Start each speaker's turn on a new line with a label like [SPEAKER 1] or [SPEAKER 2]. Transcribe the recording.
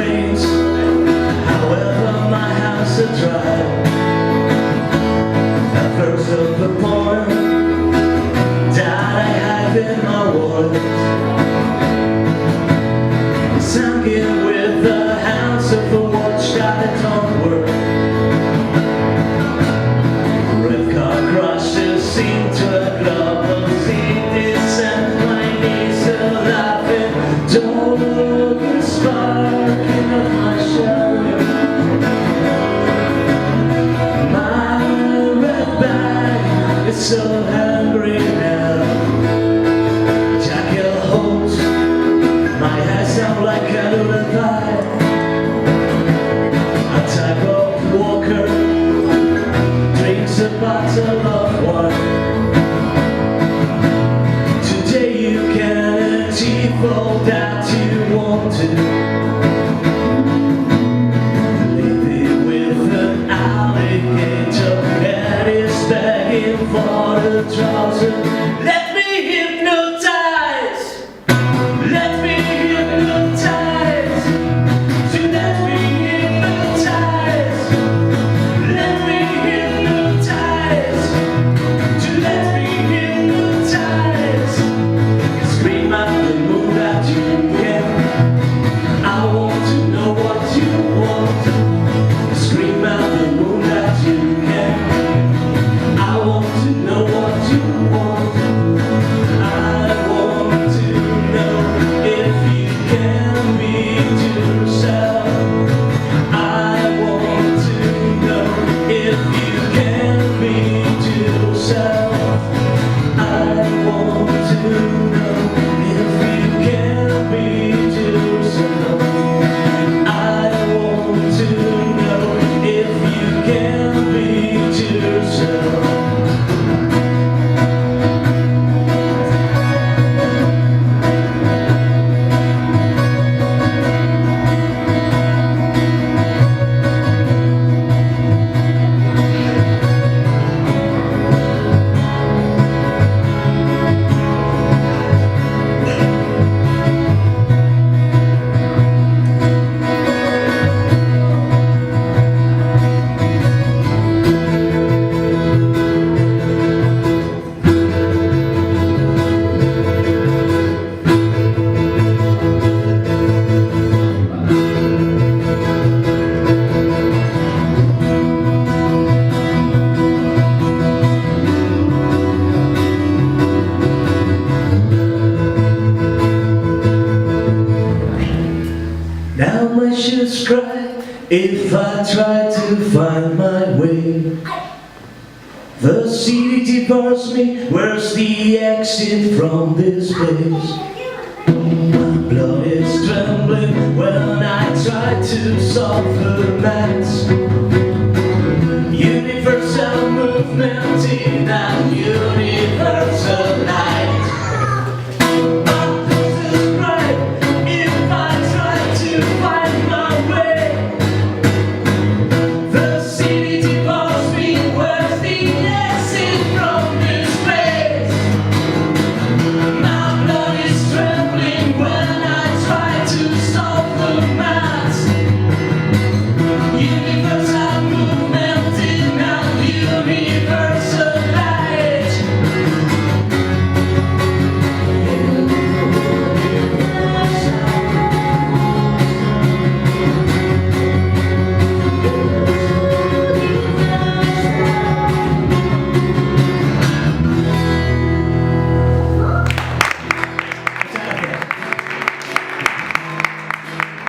[SPEAKER 1] rains, however my house is dry. At first of the poem that I have in my wallet, singing with the hands of a watch that it don't work. Red car crashes into a club of cities and my knees are laughing. Dog is barking at my shoulder. My red bag is so hungry now. Jacket holds my hair sound like a lullaby. A tightrope walker drinks a bottle of wine. Today you can achieve all that you want to. Living with an alligator and he's begging for the trouser. Let me hypnotize. Let me hypnotize. To let me hypnotize. Let me hypnotize. To let me hypnotize. Scream at the moon that you can. I want to know what you want. Scream at the moon that you can. I want to know what you want. I want to know if you can be yourself. I want to know if you can be yourself. I want to know if you can be yourself. I want to know if you can be yourself. Now my shoes cry if I try to find my way. The city bars me, where's the exit from this place? My blood is trembling when I try to solve the maths. Universal movement in a universal night. My pulses cry if I try to find my way.